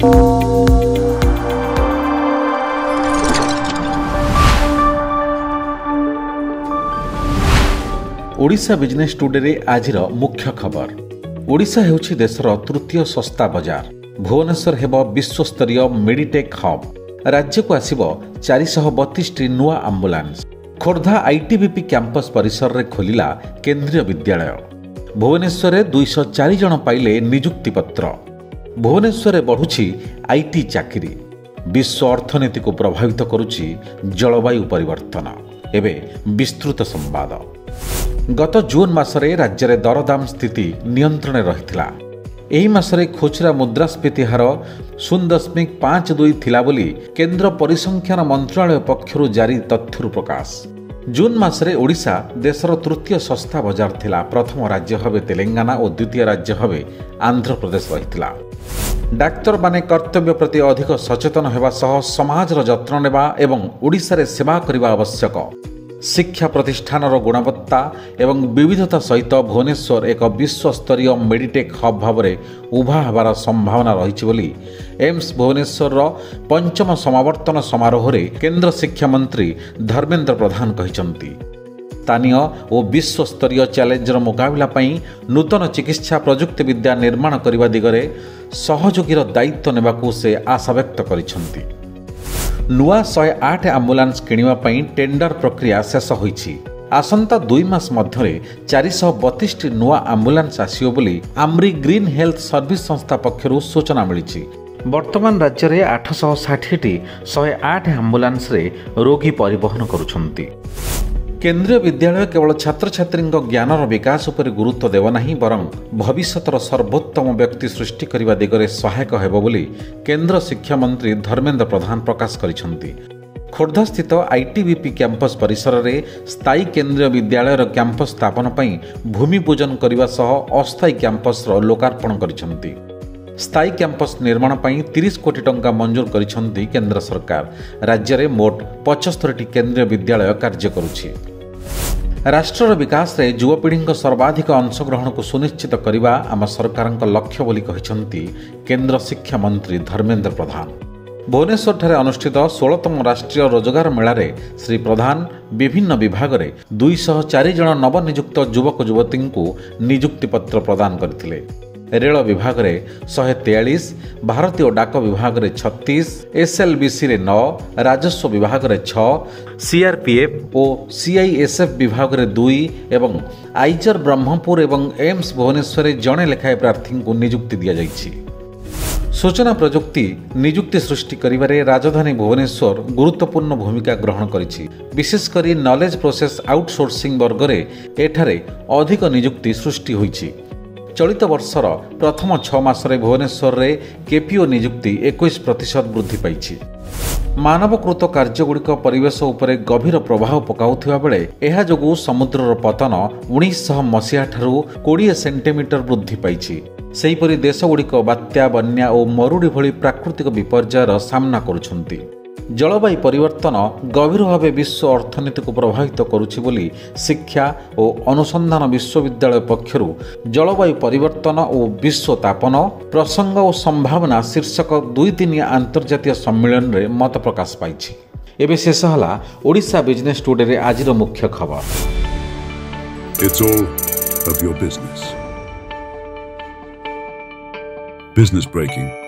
Odisha business today रे आजिर मुख्य खबर। ओडिशा हेउछि देशर तृतीय सस्ता बजार। भुवनेश्वर हेब विश्वस्तरीय मेडिटेक हब। राज्य को आसिब 432 नुआ आम्बुलांस। खोर्धा आईटीबीपी कैंपस परिसर रे खोलिला केंद्रीय विद्यालय। भुवनेश्वर 204 जन पाइले नियुक्ति पत्र। भुवनेश्वर बढ़ुछि आईटी चाकरी। विश्व अर्थनीति को प्रभावित करुछि जलवायु परिवर्तन। एबे विस्तृत संवाद। गत जून मासरे राज्य में दरदाम स्थिति नियंत्रण रहिथिला। एही मासरे खुचरा मुद्रास्फीति हार 0.52 थिला बोली केंद्र परिसंख्यान मंत्रालय पक्षरु जारी तथ्यरु प्रकाश। जून मासरे ओडिशा देशर तृतीय सस्ता बजार थिला। प्रथम राज्य भावे तेलंगाना और द्वितीय राज्य भावे आंध्र प्रदेश रहिथिला। डाक्तर माने कर्तव्य प्रति अधिक सचेतन हेबा सह समाजर जत्न नेबा एवं ओडिशा रे सेवा करिबा आवश्यक। शिक्षा प्रतिष्ठान गुणवत्ता एवं विविधता सहित भुवनेश्वर एक विश्वस्तरीय मेडिटेक हब भाव में उभा हबार संभावना रही बोली एम्स भुवनेश्वर पंचम समावर्तन समारोह रे केंद्र शिक्षा मंत्री धर्मेंद्र प्रधान कहिसंती। स्थानीय और विश्वस्तरीय चैलेंजर मुकाबला पई नूतन चिकित्सा प्रजुक्ति विद्या निर्माण करने दिगरे सहयोगीर दायित्व नेबाकू से आशा व्यक्त करिसंती। नुआ 108 आम्बुलांस किणवा पई टेंडर प्रक्रिया शेष होईछि। आसंता 2 मास मध्यरे 432 नुआ आम्बुलांस आसियो बोली आम्री ग्रीन हेल्थ सर्विस संस्था पक्षरु सूचना मिलिछि। वर्तमान राज्य में 860 108 आम्बुलांस रे रोगी परिवहन करुछंती। केंद्रीय विद्यालय केवल छात्र छात्री ज्ञानर विकास उपर गुरुत्व देव नहीं बरं भविष्यतर सर्वोत्तम व्यक्ति सृष्टि करने दिगरे सहायक हेब बोली केंद्र शिक्षा मंत्री धर्मेंद्र प्रधान प्रकाश करिसंती। खोर्धा स्थित आईटीबीपी कैंपस परिसर में स्थायी केंद्रीय विद्यालयर कैंपस स्थापन पई भूमि पूजन करने सह अस्थायी कैंपस लोकार्पण करिसंती। स्थायी कैंपस निर्माण पई 30 कोटी टंका मंजूर करिसंती केंद्र सरकार। राज्य में मोट 75 केंद्रीय विद्यालय कार्य करुछि। राष्ट्रर विकास रे युवपीढ़ी सर्वाधिक अंशग्रहण को सुनिश्चित करने आम सरकार लक्ष्य बोली कहिसंती केंद्र शिक्षा मंत्री धर्मेंद्र प्रधान। भुवनेश्वर ठारे अनुष्ठित 16तम राष्ट्रीय रोजगार मेला रे श्री प्रधान विभिन्न विभाग में 204 जन नवनियुक्त युवक युवती को नियुक्ति पत्र प्रदान करथिले। रेल विभाग में 143, भारतीय डाक विभाग में 36, एसएलबीसी रे 9, राजस्व विभाग में 6, सीआरपीएफ और सीआईएसएफ विभाग में 2 एवं आइजर ब्रह्मपुर एवं एम्स भुवनेश्वर जड़े लेखाएं प्रार्थी को नियुक्ति दि जाइछि। सूचना प्रजुक्ति नियुक्ति सृष्टि करिबारे राजधानी भुवनेश्वर गुरुत्वपूर्ण भूमिका ग्रहण करिछि। विशेषकर नॉलेज प्रोसेस आउटसोर्सिंग वर्ग में एठारे अधिक नियुक्ति सृष्टि होइछि। चलित वर्षर प्रथम 6 मासरे भुवनेश्वर रे केपीओ नियुक्ति 21% वृद्धि पाइछि। मानवकृत कार्यगुड़िक परिवेश उपरे गभीर प्रभाव पकाउथिबा बेले एहा जोगु समुद्रर पतन 1900 मसीहा ठारू 20 सेंटीमीटर वृद्धि पाइछि। सेहीपरि देशगुड़िक बात्या बन्या और मरुड़ी भली प्राकृतिक विपर्ययर सामना करुछंती। जलवायु परिवर्तन गभीर भाव विश्व अर्थनीति को प्रभावित करुछि बोली शिक्षा और अनुसंधान विश्वविद्यालय पक्षरु जलवायु परिवर्तन और विश्व तापन प्रसंग और संभावना शीर्षक 2 दिनिया अंतर्जातीय सम्मेलन रे मत प्रकाश पाइछि। एबे शेष हला ओडिशा बिजनेस टुडे रे आजिर मुख्य खबर। It's all of your business. Business breaking.